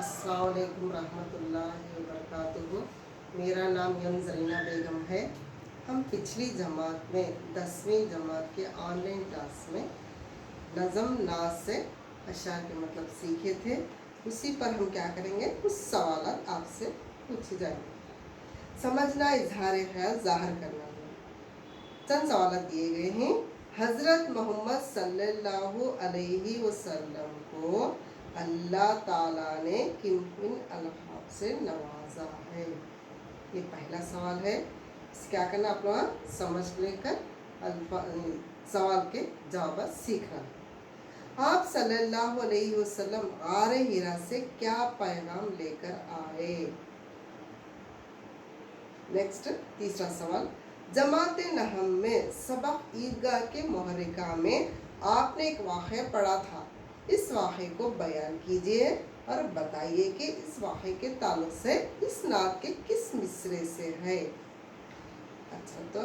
अस्सलाम वालेकुम रहमतुल्लाहि व बरकातुहू। मेरा नाम जरीना बेगम है। हम पिछली जमात में 10वीं जमात के ऑनलाइन क्लास में नज़म नाज से अशार के मतलब सीखे थे। उसी पर हम क्या करेंगे, कुछ सवाल आपसे पूछे जाएंगे। समझना, इजहार ख्याल ज़ाहिर करना। चंद सवाल दिए गए हैं। हज़रत मोहम्मद सल्लल्लाहु अलैहि वसल्लम को अल्लाह ताला ने किन किन अल्फाज से नवाजा है। ये पहला सवाल है। क्या करना, आप लोग समझ लेकर सवाल के जवाब सीखना। आप सल्लल्लाहु अलैहि वसल्लम गार हिरा से क्या पैगाम लेकर आए। नेक्स्ट तीसरा सवाल, जमात नहम में सबक ईदगाह के मुहर्रिका में आपने एक वाक़या पढ़ा था। इस वाक़े को बयान कीजिए और बताइए कि इस वाक़े के ताल्लुक़ से इस नात के किस मिसरे से है। अच्छा, तो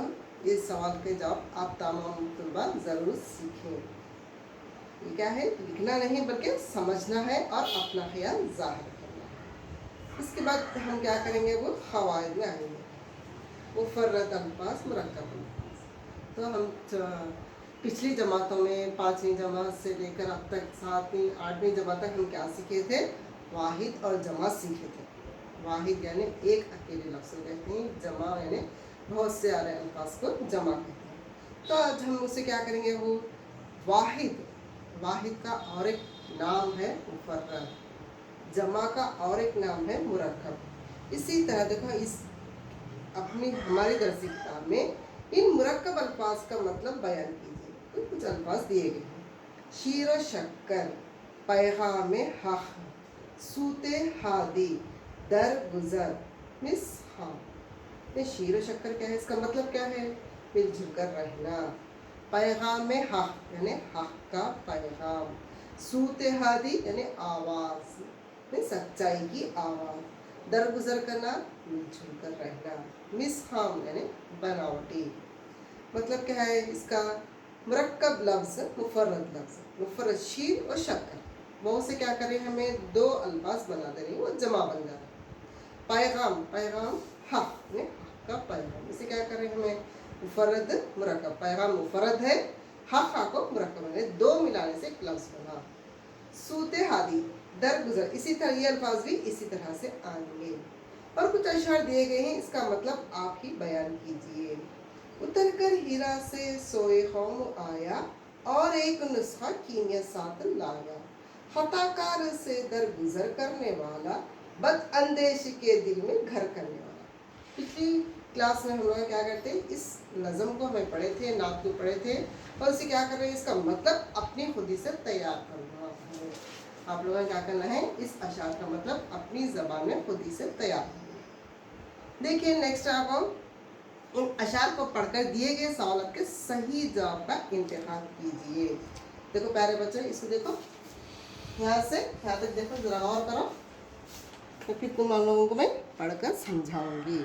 इस सवाल के जवाब आप तमाम तलबा ज़रूर सीखें। ये क्या है, लिखना नहीं बल्कि समझना है और अपना ख्याल ज़ाहिर करना है। इसके बाद हम क्या करेंगे, वो क़वाइद में आएंगे। मुफ़र्रद अल्फाज, मुरक्कब अल्फाज। तो हम पिछली जमातों में 5वीं जमात से लेकर अब तक 7वीं 8वीं जमात तक हम क्या सीखे थे, वाहिद और जमा सीखे थे। वाहिद यानी एक अकेले लफ्ज़ को कहते हैं, जमा यानी बहुत से सारे अल्फाज को जमा कहते हैं। तो आज हम उसे क्या करेंगे, वो वाहिद, वाहिद का और एक नाम है मुफ़र्रद, जमा का और एक नाम है मुरक्कब। इसी तरह देखो, इस अपनी हमारी दरसी किताब में इन मुरक्कब अल्फाज का मतलब बयान कीजिए। कुछ अल्फाज दिए गए हैं। शीर व शक्कर, पैगाम हक़, सूते हादी, दर गुज़र, मिसहाब। ये शीर व शक्कर क्या है, इसका मतलब क्या है, मिलजुल कर रहना। पैगाम हक़ यानी हक़ का पैगाम। सूते हादी यानी आवाज़, सच्चाई की आवाज़। दर गुज़र करना, मिलजुल कर रहना। मिसहाम यानी बनावटी। मतलब क्या है इसका, मुरक्कब लफ्ज़, मुफ़र्रद लफ्ज़, मुफ़र्रद शीर और शक्कर, वो से क्या करें, हमें दो अल्फाज बना दे रही, वो जमा बन जा रहा है। पैगाम, पैगाम हक़ ने हक़ का पैगाम, इसे क्या करें हमें, मुफ़र्रद मुरक्कब, पैगाम मुफ़र्रद है, हक़ को मुरक्कब है, दो मिलाने से एक लफ्ज़ बना। सूते हादी, दर गुज़र, इसी तरह ये अल्फाज भी इसी तरह से आएंगे। और कुछ अशआर दिए गए हैं, इसका मतलब आप ही बयान कीजिए। उतर कर हीरा से सोए कौम आया, और एक नुस्खा कीमिया साथ लाया। खताकार से दर गुजर करने वाला, बद अंदेश के दिल में घर करने वाला। पिछली क्लास में हम लोग क्या करते हैं, इस नज़म को हमें पढ़े थे, नात को पढ़े थे, और उसे क्या कर रहे हैं, इसका मतलब अपनी खुदी से तैयार करना है। आप लोगों ने क्या करना है, इस अशआर का मतलब अपनी ज़बान में खुदी से तैयार करना। देखिए नेक्स्ट, आप इन अशार को पढ़कर दिए गए सवाल के सही जवाब का इंतखाब कीजिए। देखो प्यारे बच्चों, इसको देखो, यहाँ से यहाँ तक देखो, जरा गौर करो, तो फिर तुम लोगों को मैं पढ़कर समझाऊंगी।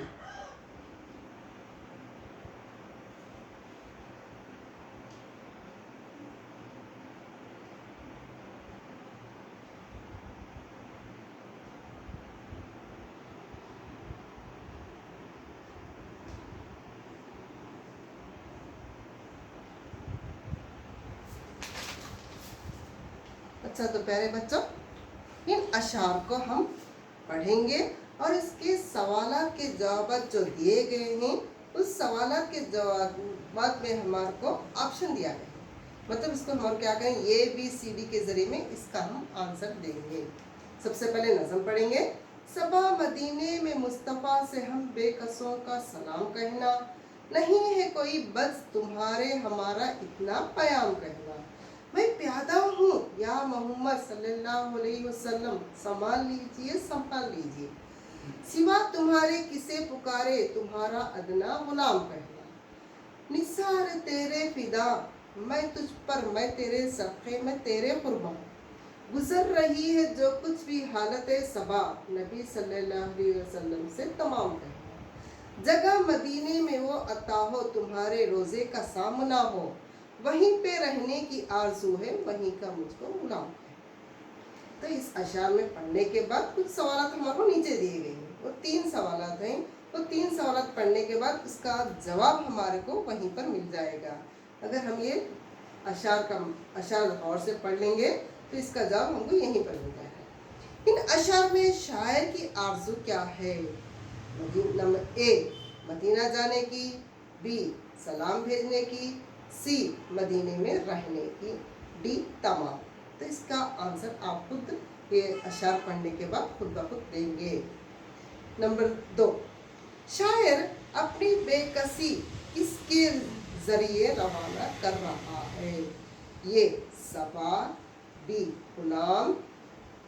अच्छा, तो प्यारे बच्चों, इन अशार को हम पढ़ेंगे और इसके सवालात के जवाब जो दिए गए हैं, उस सवालात के जवाब में हमारे को ऑप्शन दिया गया है। मतलब इसको हम क्या करें, ABCD के ज़रिए में इसका हम आंसर देंगे। सबसे पहले नज़म पढ़ेंगे। सबा मदीने में मुस्तफ़ा से हम बेकसों का सलाम कहना, नहीं है कोई बस तुम्हारे हमारा इतना प्याम कहना। मैं प्यादा हूँ या मोहम्मद सल्लल्लाहु अलैहि वसल्लम, संभाल लीजिए संभाल लीजिए। सिवा तुम्हारे किसे पुकारे, तुम्हारा अदना गुलाम कहना। निसार तेरे फिदा, मैं तुझ पर, मैं तेरे सफ़े में तेरे कुर्बान। गुजर रही है जो कुछ भी हालत सबा, नबी सल्लल्लाहु अलैहि वसल्लम से तमाम कहना। जगह मदीने में वो अता हो, तुम्हारे रोज़े का सामना हो, वहीं पे रहने की आरज़ू है, वहीं का मुझको गुलाम है। तो इस अशार में पढ़ने के बाद कुछ सवाल हमारे नीचे दिए गए हैं, वो 3 सवाल हैं। वो 3 सवाल पढ़ने के बाद उसका जवाब हमारे को वहीं पर मिल जाएगा। अगर हम ये अशार गौर से पढ़ लेंगे तो इसका जवाब हमको यहीं पर मिल जाएगा। इन अशार में शायर की आरज़ू क्या है? नंबर ए, मदीना जाने की, बी, सलाम भेजने की, सी, मदीने में रहने की, डी, तमाम। तो इसका आंसर आप खुद ये अशार पढ़ने के बाद खुद ब खुद देंगे। नंबर 2, शायर अपनी बेकसी किसके जरिए रवाना कर रहा है? ये सबा, बी, गुलाम,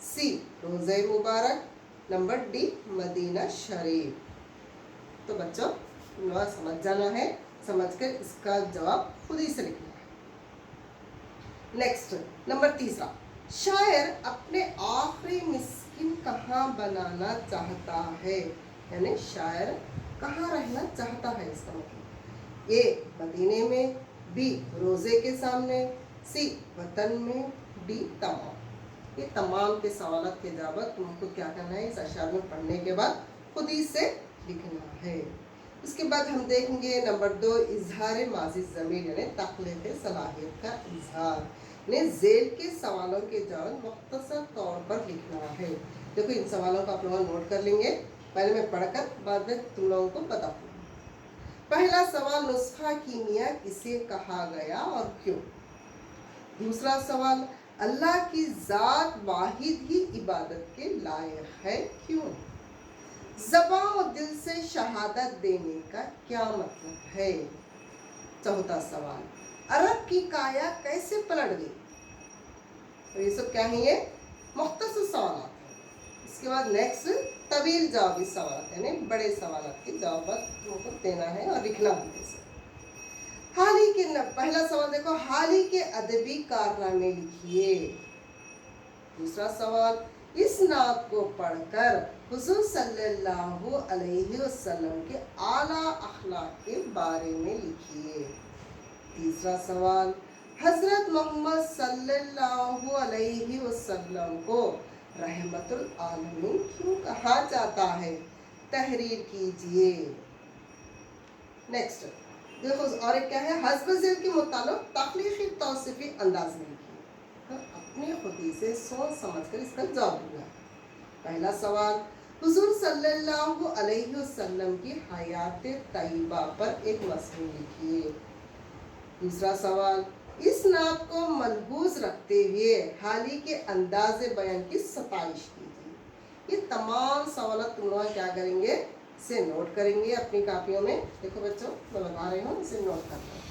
सी, रोज़े मुबारक, नंबर डी, मदीना शरीफ। तो बच्चों तुम्हें समझ जाना है, समझकर इसका जवाब खुद ही से लिखना है। नेक्स्ट नंबर 3, शायर अपने आखिरी मिस्किन कहाँ बनाना चाहता है? यानी शायर कहाँ रहना चाहता है, इसका मतलब ए, मदीने में, बी, रोज़े के सामने, सी, वतन में, डी, तमाम। ये तमाम के सवाल के जवाब तुमको क्या करना है, इस अशार में पढ़ने के बाद खुद ही से लिखना है। उसके बाद हम देखेंगे नंबर 2, इजहार माजी ज़मीर यानी तख्लीक़ सलाहियत का इजहार ने झेल के सवालों के जवाब मुख्तसर तौर पर लिखना है। देखो इन सवालों को आप लोग नोट कर लेंगे, पहले मैं पढ़कर बाद में तुम लोगों को बताऊंगा। पहला सवाल, नुस्खा कीमिया किसे कहा गया और क्यों? दूसरा सवाल, अल्लाह की ज़ात वाहिद ही इबादत के लायक है, क्यों? ज़बां और दिल से शहादत देने का क्या मतलब है? चौथा सवाल, अरब की काया कैसे पलट गई? तो ये सब क्या है, ये मुख्तसर सवाल हैं। इसके बाद नेक्स्ट तवील जवाबी सवाल यानी बड़े सवाल के जवाब तुमको देना है और लिखना भी है। हाल ही के पहला सवाल देखो, हाल ही के अदबी कारनामे लिखिए। दूसरा सवाल, इस नात को पढ़कर हुजूर सल्लल्लाहु अलैहि वसल्लम के आला अखलाक के बारे में लिखिए। तीसरा सवाल, हज़रत मोहम्मद सल्लल्लाहु अलैहि वसल्लम को रहमतुल आलमीन क्यों कहा जाता है? तहरीर कीजिए। नेक्स्ट देखो और एक क्या है, हस्ब ज़ेल के मुतालिक तख्लीक़ी तौसीफ़ी अंदाज में लिखिए। अपनी खुदी से सोच समझकर इसका जवाब देना। पहला सवाल, हुजूर सल्लल्लाहु अलैहि वसल्लम की हयात तय्यबा पर एक मज़मून लिखिए। दूसरा सवाल, इस नात को मलहूज रखते हुए हाली के अंदाज़ बयान की सताइश कीजिए। ये तमाम सवाल तुम लोग क्या करेंगे, इसे नोट करेंगे अपनी कापियों में। देखो बच्चों मैं बता रही हूँ, इसे नोट करना।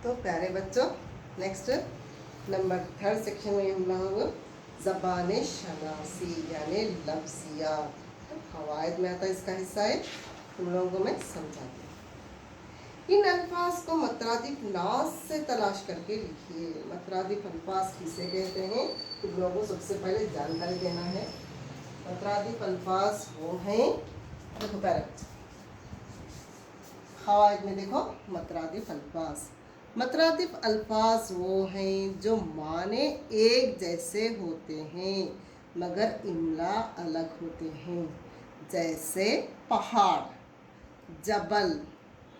तो प्यारे बच्चों नेक्स्ट नंबर 3 सेक्शन में हम लोग ज़बान शनासी यानी लफ्ज़ियात फ़वाइद में आता है, इसका हिस्सा है, तुम लोगों को मैं समझाती हूँ। इन अल्फाज को मतरादिफ नास से तलाश करके लिखिए। मतरादिफ अल्फाज किसे कहते हैं, तुम लोगों को सबसे पहले जानकारी देना है। मतरादिफ अल्फाज वो हैं, देखो पैरट क़वाइद में देखो मतरादिफ अल्फाज वो हैं जो माने एक जैसे होते हैं मगर इमला अलग होते हैं। जैसे पहाड़, जबल,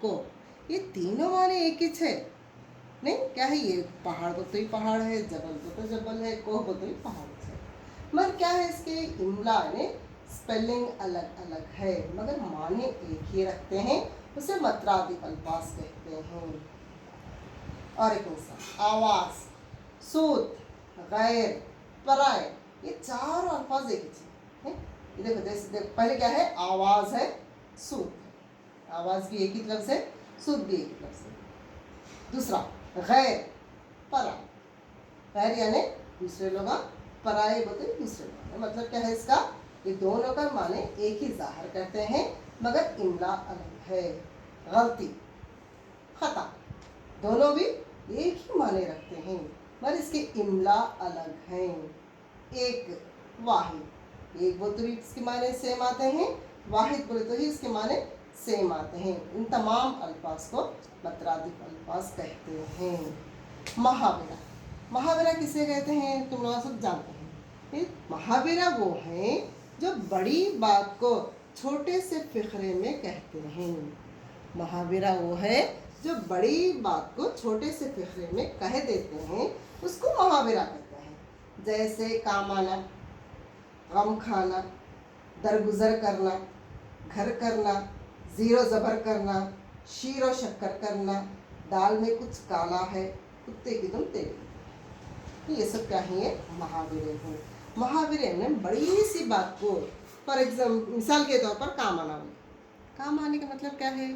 को, ये तीनों माने एक ही है नहीं, क्या है ये पहाड़ को तो ही पहाड़ है, जबल को तो जबल है, कोह को तो ही पहाड़ है, मगर क्या है इसके इमला ने स्पेलिंग अलग अलग है मगर माने एक ही रखते हैं, उसे मतरादिफ अल्फाज कहते हैं। और एक मिसाल, आवाज़, सूत, गैर, पराए, ये चारों अल्फाज एक ही चीज़ है। ये देखो जैसे देखो पहले क्या है, आवाज़ है, सूत है, आवाज़ भी एक ही तरफ से, सूत भी एक ही तरफ से। दूसरा गैर, पराए, गैर यानी दूसरे लोग, पराए बोलते दूसरे लोग, मतलब क्या है इसका, ये दोनों का माने एक ही जाहिर करते हैं मगर इमला अलग है। गलती, खता, दोनों भी एक ही माने रखते हैं मगर इसके इमला अलग हैं। एक, वाहिद, एक बोले तो भी इसके माने सेम आते हैं, वाहिद बोले तो ही इसके माने सेम आते हैं। इन तमाम अल्फाज को मतरादिफ अल्फाज कहते हैं। महावरा, महावरा किसे कहते हैं तुम लोग सब जानते हैं। महावरा वो हैं जो बड़ी बात को छोटे से फ़िक्रे में कहते हैं। महावरा वो है जो बड़ी बात को छोटे से फ़िक्रे में कह देते हैं, उसको महावरा कहते हैं। जैसे काम आना, गम खाना, दरगुजर करना, घर करना, ज़ीरो ज़बर करना, शीर व शक्कर करना, दाल में कुछ काला है, कुत्ते की तुम तेरी, ये सब क्या है, महावरे हैं। महावरे ने बड़ी सी बात को, फॉर एग्जाम्पल मिसाल के तौर पर काम आना, काम आने का मतलब क्या है,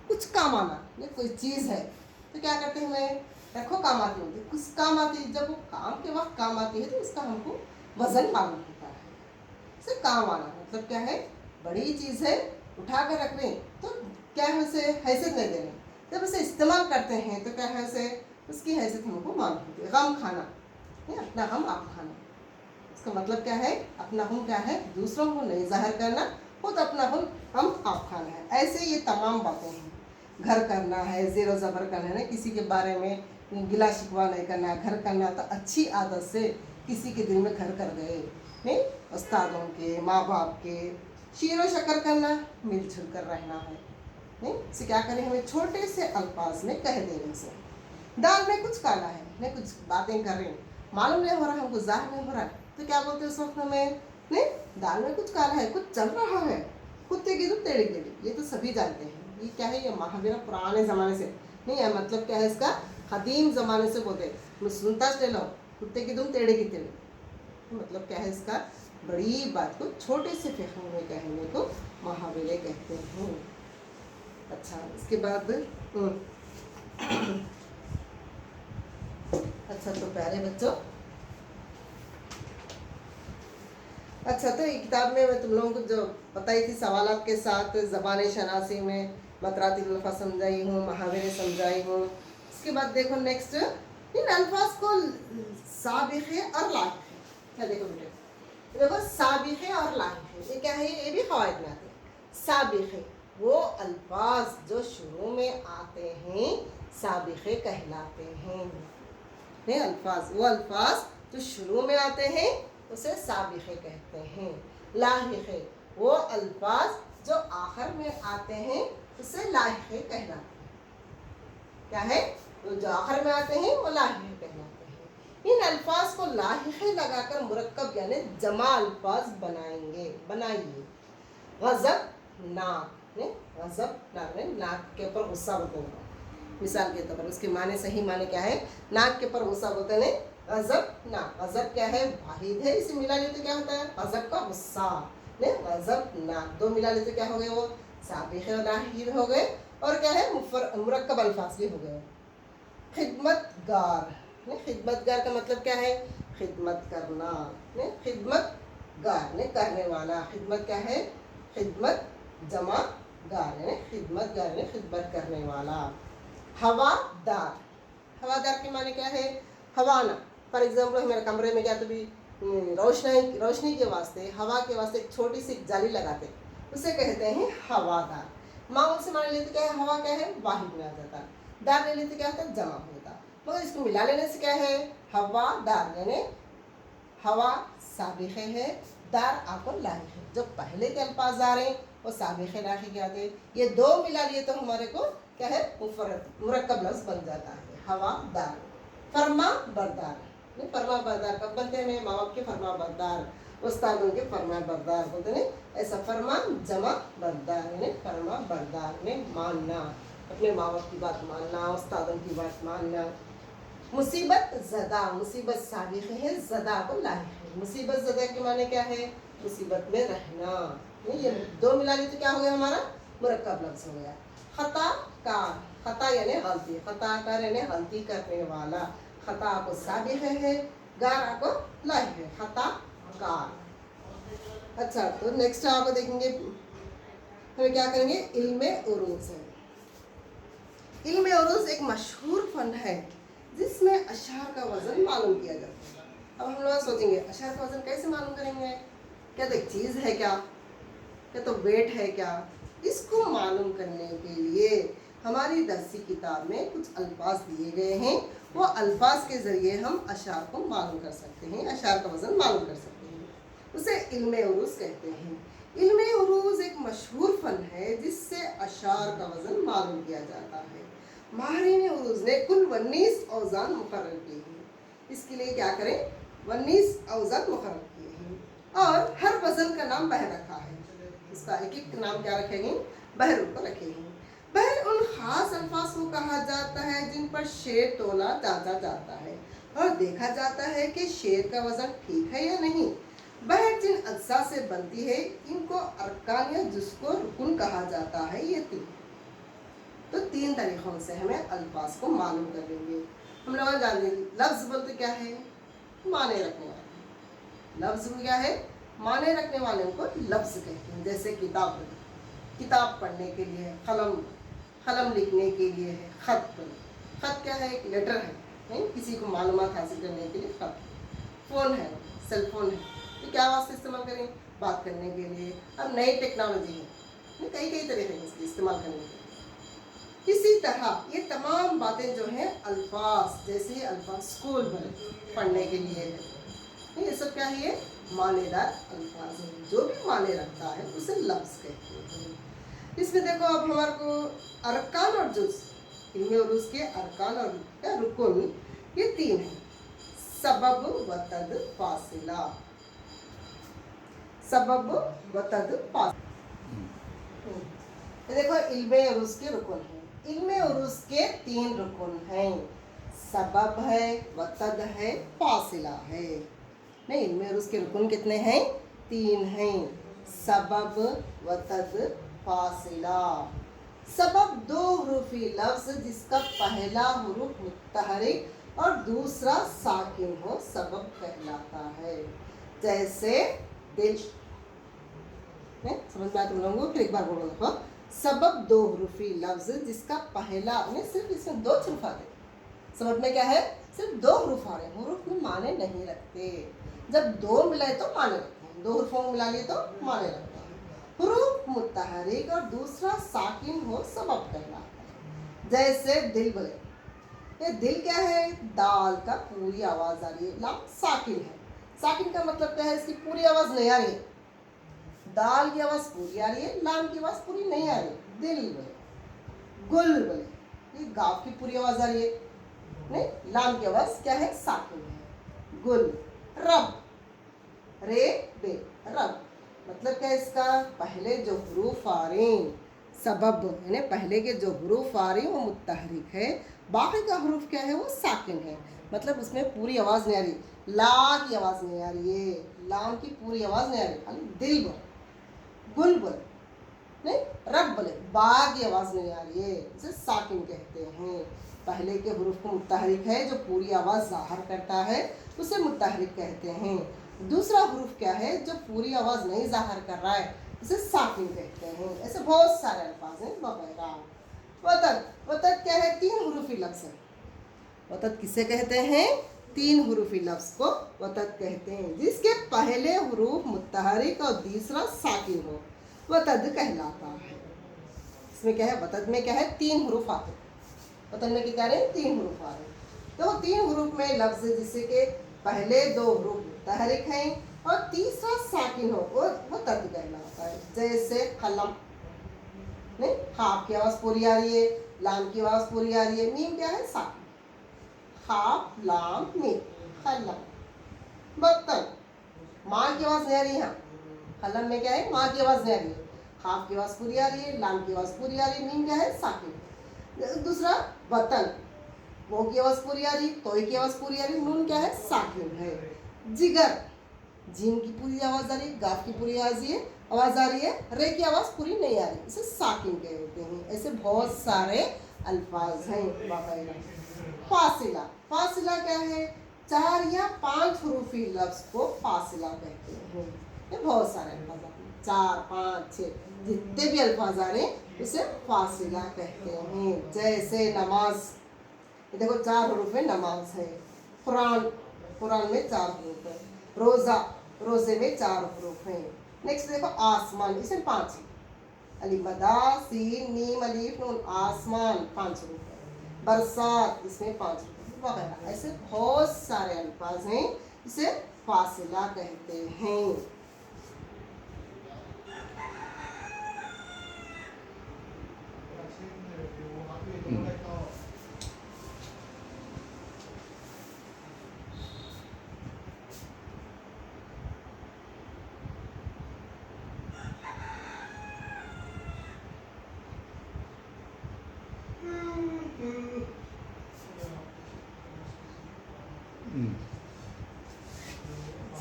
कुछ काम आना, ये कोई चीज़ है तो क्या करते हैं हमें, रखो काम आती होती, कुछ काम आती है, जब वो काम के वक्त काम आती है तो उसका हमको वजन मालूम होता है। उसे काम आना मतलब क्या है, बड़ी चीज़ है, उठा कर रख रहे तो क्या है उसे हैसियत नहीं देनी, जब उसे इस्तेमाल करते हैं तो क्या है उसे, उसकी हैसियत हमको मालूम होती है। गम खाना, अपना गम आप खाना, इसका मतलब क्या है, अपना हम क्या है, दूसरों को नहीं जाहिर करना, खुद अपना हम आप खाना है। ऐसे ये तमाम बातें हैं। घर करना है, ज़ेरो ज़बर करना है, किसी के बारे में गिला शिकवा नहीं करना, घर करना तो अच्छी आदत से किसी के दिल में घर कर गए नहीं, उस्तादों के, माँ बाप के, शीर व शक्कर करना, मिलजुल कर रहना है नहीं, इसे क्या करें, हमें छोटे से अल्फाज में कह देने से। दाल में कुछ काला है, नहीं कुछ बातें कर रहे हैं, मालूम नहीं हो रहा, हमको ज़ाहिर नहीं हो रहा है, तो क्या बोलते हैं उस वक्त हमें, नहीं दाल में कुछ काला है, कुछ चल रहा है, कुत्ते की दूध टेढ़ी टेढ़ी, ये तो सभी जानते हैं। ये क्या है, ये महावरा पुराने ज़माने से नहीं है, मतलब क्या है इसका, कदीम ज़माने से बोलते हैं, सुनता चले लो, कुत्ते की दूध टेढ़े की टेढ़ी, मतलब क्या है इसका, बड़ी बात को छोटे से फ़िक्र में कहने को महावरे कहते हैं। अच्छा इसके बाद अच्छा तो प्यारे बच्चों, अच्छा तो ये किताब में मैं तुम लोगों को जो बताई थी सवालात के साथ, ज़बान शनासी में मतरादिफ अल्फाज समझाई हूँ, महावरे समझाई हूँ। इसके बाद देखो नेक्स्ट, इन अल्फाज को साबिक़े और लाहिक़े, क्या देखो बेटे, देखो साबिक़े और लाहिक़े, ये क्या है, ये भी क़वाइद में आते हैं। साबिक़े वो अल्फाज जो शुरू में आते हैं, साबिक़े कहलाते हैं। नहीं अल्फाज, वो अल्फाज जो शुरू में आते हैं उसे साबिक़े कहते हैं। लाहिक़े वो अल्फाज जो आखिर में आते हैं उसे लाहिक़े कहलाते हैं। क्या है, तो जो आखिर में आते हैं वो लाहिक़े कहलाते हैं। इन अल्फाज को लाहिक़े लगाकर मुरक्कब यानी जमा अल्फाज बनाइए। गज़ब, नाक, गज़ब नाक के ऊपर गुस्सा बोलते हैं, मिसाल के तौर पर उसके माने सही माने क्या है, नाक के ऊपर गुस्सा बोलते हैं, गज़ब नाक, गज़ब क्या है, वाहिद है, इसे मिला लेते क्या होता है, गज़ब का गुस्सा, गज़ब नाक, दो मिला लेते क्या हो गए, वो साबिक़े और लाहिक़े हो गए, और क्या है, मुरक्कब अल्फाज भी हो गए। खिदमतगार, खिदमतगार का मतलब क्या है, खिदमत करना, खिदमतगार करने वाला, खिदमत क्या है, खिदमत जमा गार यानी खिदमतगार यानी खिदमत करने वाला। हवादार, हवादार के माने क्या है, हवाना, फॉर एग्जाम्पल हमारे कमरे में गया तो भी रोशनी के वास्ते, हवा के वास्ते एक छोटी सी जाली लगाते, उसे कहते हैं हवादार। मामूल से मान लेते क्या है, हवा क्या है, वाहिद में आ जाता, दार ले लेते क्या होता है, जमा होता, मगर इसको मिला लेने से क्या है, हवादार, यानी हवा साबिक़ है, दार आपको लाहिक़ है। जो पहले के अल्फाज आ रहे हैं वो साबिक़ लाहिक़ के आते हैं, ये दो मिला लिए तो हमारे को क्या है, मुरक्कब लफ्ज़ बन जाता है हवादार। फरमा बरदार, फरमा बरदार कब बनते हैं, माँ बाप के फरमा बरदार, उस्तादों के फरमा बरदार बोलते हैं। ऐसा फरमा जमा बरदार, यानी फरमा बरदार में मानना, अपने माँ बाप की बात मानना, उस्तादों की बात मानना। मुसीबत ज़दा, मुसीबत साबिक़ है, ज़दा को लाहिक़ है। मुसीबत ज़दा के माने क्या है, मुसीबत में रहना, ये दो मिला ली तो क्या हो गया हमारा, मुरक्कब लफ्ज़ हो गया। खता कार, खता यानी गलती, खता कार यानी गलती करने वाला, खता को साबिक़ है, गार को लाहिक़ है, खता कार। अच्छा, तो नेक्स्ट आपको देखेंगे, हम क्या करेंगे, इल्मे उरूज़ है। इल्मे उरूज़ एक मशहूर फ़न है जिसमें अशार का वज़न मालूम किया जाता है। अब हम लोग सोचेंगे अशार का वज़न कैसे मालूम करेंगे, क्या तो एक चीज़ है क्या तो वेट है क्या, इसको मालूम करने के लिए हमारी दरसी किताब में कुछ अल्फाज दिए गए हैं, वो अल्फाज के ज़रिए हम अशार को मालूम कर सकते हैं, अशार का वज़न मालूम कर सकते हैं, उसे इल्मे उरूज़ कहते हैं। इल्मे उरूज़ एक मशहूर फ़न है जिससे अशार का वज़न मालूम किया जाता है। माहिरीन उरूज़ ने कुल 19 औज़ान मुकर्रर किए हैं। इसके लिए क्या करें, 19 औज़ान मुकर्रर किए हैं और हर वज़न का नाम बहर रखा है। इसका एक एक नाम क्या रखेंगे, बहर को रखेंगे। बहर उन ख़ास अल्फाज को कहा जाता है जिन पर शेर तोला जांचा जाता है और देखा जाता है कि शेर का वज़न ठीक है या नहीं। बहर जिन अज्जा से बनती है इनको अरकान या जिसको रुकन कहा जाता है। ये तो तीन तरीक़ों से हमें अल्फाज को मालूम कर लेंगे। हम लोग जान लेंगे लफ्ज़ बोलते क्या है, माने रखने वाले, लफ्ज़ क्या है, माने रखने वाले को लफ्ज़ कहते हैं। जैसे किताब पढ़ने के लिए है, कलम लिखने के लिए है, ख़त क्या है, एक लेटर है, नहीं किसी को मालूमात हासिल करने के लिए ख़त। फ़ोन है, सेल फोन है, तो क्या वास्ते इस्तेमाल करें, बात करने के लिए। अब नई टेक्नोलॉजी है, कई तरीके हैं इसके इस्तेमाल करने के। इसी तरह ये तमाम बातें जो हैं अल्फाज, जैसे अल्फाज स्कूल में पढ़ने के लिए है, ये सब क्या है, ये मानेदार अल्फाज हैं। जो भी माने रखता है उसे लफ्ज़ कहते हैं। इसमें देखो अब हमारे को अरकान और जुज़, इल्मे उरूज़ के अरकान और रुकुन ये तीन हैं, सबब वतद फासिला, सबब वतद फासिला। देखो इल्मे उरूज़ के रुकुन हैं, इल्मे उरूज़ के तीन रुकुन हैं, सबब है, वतद है, फासिला है। नहीं, इल्मे उरूज़ के रुकुन कितने हैं, तीन हैं, सबब वतद फासिला। सबब दो हुरूफी लफ्ज़ जिसका पहला हुरूफ मुत्तहरिक और दूसरा साकिन हो सबब कहलाता है। जैसे दिल, समझ में आया तुम लोगों को, फिर एक बार बोलो देखो, सबब दो हुरूफी लफ्ज़ जिसका पहला, सिर्फ इसमें दो हुरूफ आते, सबब में क्या है, सिर्फ दो हुरूफ आ रहे हैं, हुरूफ में माने नहीं रखते। जब दो मिलाए तो माने रखते हैं, दो हुरूफों को मिला लिए तो माने रखते हैं। हुरूफ मुत्तहरिक और दूसरा साकिन हो सबब कहलाता है। जैसे दिल बोले, ये दिल क्या है, दाल का पूरी आवाज़ आ रही है, लाम साकिन है। साकिन का मतलब क्या है, इसकी पूरी आवाज़ नहीं आ रही है, दाल की आवाज़ पूरी आ रही है, लाम की आवाज़ पूरी नहीं आ रही है। दिल बोले, गुल बोले, ये गाँव की पूरी आवाज़ आ रही है, नहीं, लाम की आवाज़ क्या है, साकिन है। गुल, रब, रे बे, रब मतलब क्या है, इसका पहले जो हुरूफ आ रहे हैं, सबब यानी पहले के जो हुरूफ आ रहे हैं वो मुत्तहरिक है, बाकी का हुरूफ क्या है, वो साकिन है, मतलब उसमें पूरी आवाज़ नहीं आ रही, ला की आवाज़ नहीं आ रही है, लाम की पूरी आवाज़ नहीं आ रही, खाली दिल बोले, गुल बोले, नहीं, रब बोले, बा की आवाज़ नहीं आ रही है, इसे साकिन कहते हैं। पहले के हुरूफ को मुत्तहरिक है, जो पूरी आवाज़ ज़ाहिर करता है उसे मुत्तहरिक कहते हैं। दूसरा हुरूफ क्या है, जो पूरी आवाज़ नहीं ज़ाहिर कर रहा है उसे साकिन कहते हैं। ऐसे बहुत सारे अल्फाज हैं वगैरह। वतद, वतद क्या है, तीन हुरूफी लफ्ज़ है। वतद किसे कहते हैं, तीन हरूफी लफ्ज़ को वतद कहते हैं, जिसके पहले हरूफ मुत्तहरिक और दूसरा साकिन हो, वतद कहलाता है। इसमें क्या है, वतद में क्या है, तीन हरूफ आते हैं। वतद में क्या रहे हैं, तीन हरूफ आ रहे हैं। तो तीन हरूफ में लफ्ज़ जिससे कि पहले दो हरूफ मुत्तहरिक हैं और तीसरा साकिन हो, वो वतद कहलाता है। जैसे कलम, नहीं, खाफ की आवाज़ पूरी आ रही है, लाम की आवाज़ पूरी आ रही है, मीम क्या है, साकिन, खाफ लाम मीम, कलम। बर्तन, माँ की आवाज़ नहीं आ रही है, कलम में क्या है, माँ की आवाज़ नहीं आ रही है, खाफ की आवाज़ पूरी आ रही है, लाम की आवाज़ पूरी आ रही है, मीम क्या है, साकिन। दूसरा वतन, वो की आवाज़ पूरी आ रही, तोय की आवाज़ पूरी आ रही, नून क्या है, साकिन है। जिगर, जीम की पूरी आवाज़ आ रही है, गाफ की पूरी आवाज़ आ रही है, रे की आवाज़ पूरी नहीं आ रही, इसे साकिन कहते हैं। ऐसे बहुत सारे अल्फाज हैं वगैरह। फासिला, फासिला क्या है, चार या पांच हरूफी लफ्ज़ को फासिला कहते हैं। ये बहुत सारे अल्फाज हैं, 4, 5, 6 जितने भी अल्फाज आ रहे हैं उसे फासिला कहते हैं। जैसे नमाज, देखो 4 हरूफ में नमाज है। कुरान, कुरान में 4 हरूफ है। रोज़ा, रोज़े में 4 हरूफ हैं। नेक्स्ट देखो आसमान, इसमें 5 है, अलिफ बदा सीन मीम अलिफ नून, आसमान 5 हरूफ है। बरसात, इसमें 5 हरूफ वगैरह। ऐसे बहुत सारे अल्फाज हैं, इसे फासिला कहते हैं।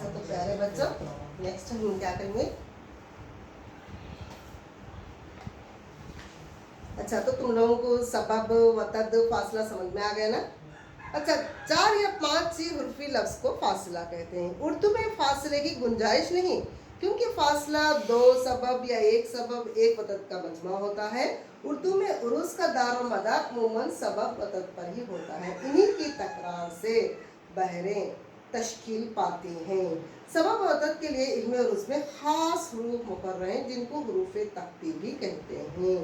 तो प्यारे बच्चों, नेक्स्ट हम क्या करेंगे। अच्छा, तो तुम लोगों को सबब, वतद, फासला समझ में आ गया ना। अच्छा, 4 या 5 ही हुर्फी लफ्ज़ को फासला कहते हैं। उर्दू में फासले की गुंजाइश नहीं, क्योंकि फासला 2 सबब या 1 सबब 1 वतद का मजमा होता है। उर्दू में उरूस का दारो मदार अमूमन सबब वतद पर ही होता है। इन्हीं की तकरार से बहरें तश्कील पाती हैं। सबब वतद के लिए इल्म उरूस में ख़ास हरूफ मुकर्रर हैं, जिनको हरूफ तख्ती भी कहते हैं,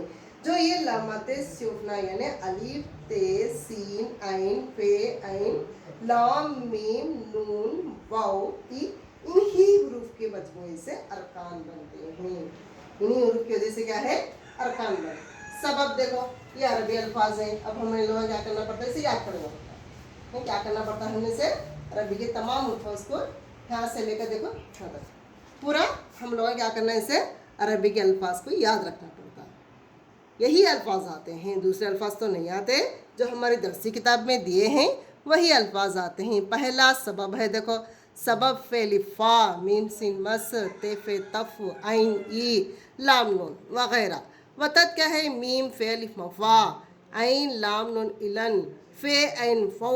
जो ये लामत सुफना यानी अलिफ ते सीन ऐन फे ऐन लाम मीम नून वाव ई, इन्हीं हरूफ के मजमूए से अरकान बनते हैं। इन्हीं हरूफ की वजह से क्या है, अरकान बनते। सबब देखो, ये अरबी अल्फाज हैं। अब हमें लोगों क्या करना पड़ता है, इसे याद करना पड़ता है। क्या करना पड़ता है, हमें से अरबी के तमाम अल्फाज को यहाँ से लेकर देखो यहाँ तक पूरा हम लोग क्या करना है, इसे अरबी के अल्फाज को याद रखना पड़ता है। यही अल्फाज आते हैं, दूसरे अल्फाज तो नहीं आते। जो हमारी दरसी किताब में दिए हैं वही अल्फाज आते हैं। पहला सबब है, देखो सबब फेलिफा मीम सिन मस ते फे तफ ऐन ई लाम नून वगैरह। वतद क्या है, मीम फे अलिफ मफा ऐन लाम नून इलन फे ऐन फौ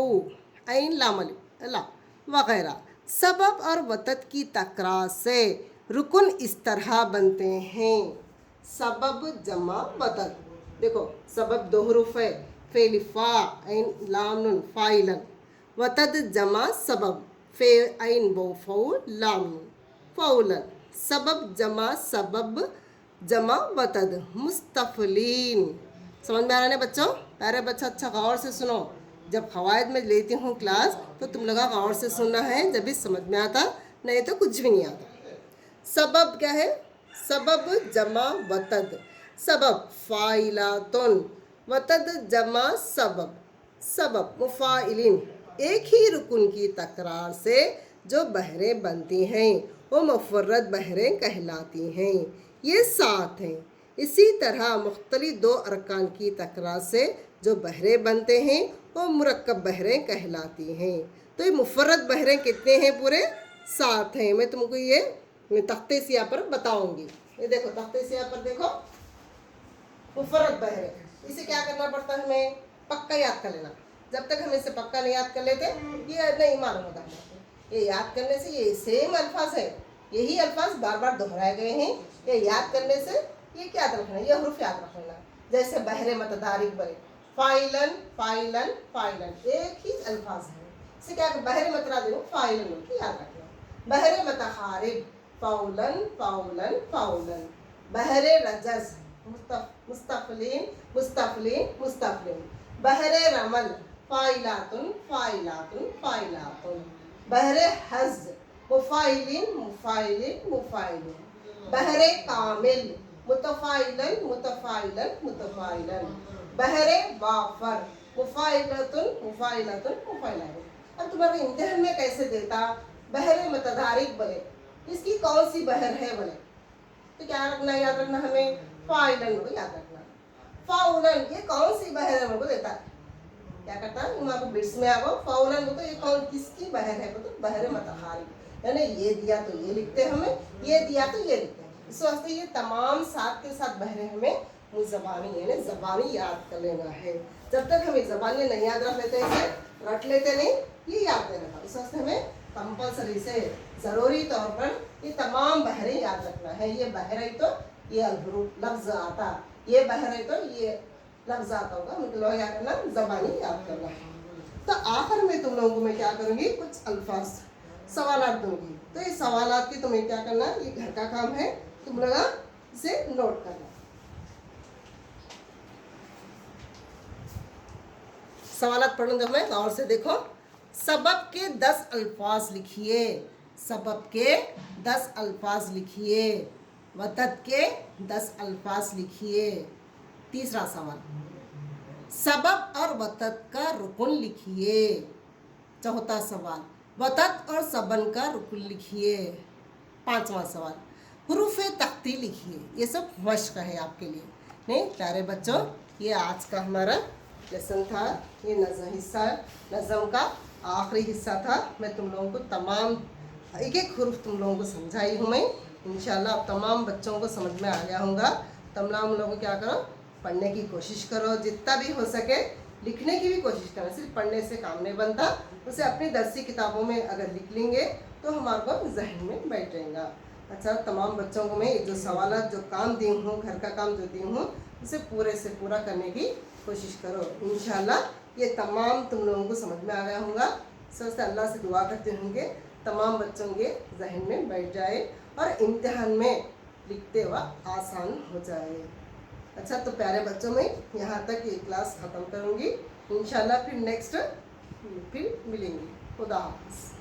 ऐन लाम अलिफ ला वगैरह। सबब और वतद की तकरार से रुकन इस तरह बनते हैं, सबब जमा वतद। देखो सबब 2 हरूफ है, फेलिफा ऐन लाम नून फाइलन। वतद जमा सबब, फे ऐन बो फौ लाम नून फौलन। सबब जमा सबब जमा वतद मुस्तफलीन। समझ में आ रहा है बच्चों? प्यारे बच्चा अच्छा गौर से सुनो। जब क़वायद में लेती हूँ क्लास तो तुम लोग गौर से सुनना है, जब भी समझ में आता, नहीं तो कुछ भी नहीं आता। सबब क्या है, सबब जमा वतद। सबब फ़ाइलातुन, वतद जमा सबब, सबब मुफ़ाइलिन। एक ही रुकन की तकरार से जो बहरें बनती हैं वो मुफ़र्रद बहरें कहलाती हैं। ये 7 हैं। इसी तरह मुख्तलिफ 2 अरकान की तकरार से जो बहरें बनते हैं वो मुरक्कब बहरें कहलाती हैं। तो ये मुफ़र्रद बहरें कितने हैं, पूरे 7 हैं। मैं तुमको ये तख्ते सियाह पर बताऊंगी। ये देखो तख्ते सियाह पर देखो, मुफ़र्रद बहरें, इसे क्या करना पड़ता है, हमें पक्का याद कर लेना। जब तक हम इसे पक्का नहीं याद कर लेते ये नहीं मालूम होता हमें। ये याद करने से ये सेम अल्फाज है, यही अल्फाज बार बार दोहराए गए हैं। ये याद करने से ये क्या याद रखना, ये हरूफ याद रख लेना। जैसे बहरे मतदारिक बरे, फाइलन फाइलन फाइलन, एक ही अल्फाज है, इसे क्या बहरे मतरा दे फाइलन होती, याद रखना। बहरे मतखारिब फाउलन फाउलन फाउलन। बहरे रजस मुस्तफलिन मुस्तफलिन मुस्तफलिन। बहरे रमल फाइलातुन फाइलातुन फाइलातुन। बहरे हज मुफाइलिन मुफाइलिन मुफाइलिन। बहरे कामिल मुतफाइलन मुतफाइलन मुतफाइलन। बहरे वाफर मुफाइलतुन मुफाइलतुन मुफाइलन। अब तुम्हारे इम्तिहान में कैसे देता, बहरे मतदारिक बोले, इसकी कौन सी बहर है बोले, तो क्या रखना, याद रखना हमें फाइलन को याद रखना। फाउलन ये कौन सी बहर है हमको देता है, क्या करता है आपको बिट्स में आपको फाउलन को, तो ये कौन किसकी बहर है, तो बहरे मतहारिक, यानी ये दिया तो ये लिखते हैं हमें, ये दिया तो ये लिखते हैं। इस वास्ते ये तमाम साथ के साथ बहरे हमें मुज़बानी यानी ज़बानी याद कर लेना है। जब तक हमें ज़बानी नहीं याद रख लेते हैं, रट लेते नहीं, ये याद नहीं रहता। इस वास्ते हमें कंपल्सरी से ज़रूरी तौर पर ये तमाम बहरे याद रखना है। ये बहरे तो ये लफ्ज़ आता, ये बहरे तो ये लफ्ज़ आता होगा, मतलब क्या करना, ज़बानी याद करना है। तो आखिर में तुम लोगों को मैं क्या करूँगी, कुछ अल्फाज सवालात दूंगी। तो ये सवालात की तुम्हें क्या करना, ये घर का काम है, तुम लोग इसे नोट करना। सवालात पढ़ने दो हमें गौर से देखो। सबब के 10 अल्फाज लिखिए, सबब के 10 अल्फाज लिखिए। वतद के 10 अल्फाज लिखिए। तीसरा सवाल, सबब और वतद का रुकन लिखिए। चौथा सवाल, वतद और सबन का रुकन लिखिए। पांचवा सवाल, हुरूफ तख्ती लिखिए। ये सब मश्क है आपके लिए। नहीं प्यारे बच्चों, ये आज का हमारा लेसन था, ये हिस्सा नज़म का आखिरी हिस्सा था। मैं तुम लोगों को तमाम एक एक हुरूफ तुम लोगों को समझाई हूँ मैं। इंशाल्लाह अब तमाम बच्चों को समझ में आ गया होगा। तमाम लोगों क्या करो, पढ़ने की कोशिश करो, जितना भी हो सके लिखने की भी कोशिश करो। सिर्फ पढ़ने से काम नहीं बनता, उसे अपनी दरसी किताबों में अगर लिख लेंगे तो हमारे को जहन में बैठ जाएगा। अच्छा, तमाम बच्चों को मैं जो सवालात जो काम दी हूँ, घर का काम जो दी हूँ, उसे पूरे से पूरा करने की कोशिश करो। इंशाल्लाह ये तमाम तुम लोगों को समझ में आ गया होगा। सबसे अल्लाह से दुआ करते होंगे तमाम बच्चों के जहन में बैठ जाए और इम्तिहान में लिखते वक्त आसान हो जाए। अच्छा, तो प्यारे बच्चों, मैं यहाँ तक ये क्लास ख़त्म करूँगी। इंशाल्लाह फिर नेक्स्ट फिर मिलेंगे। खुदा हाफ़िज़।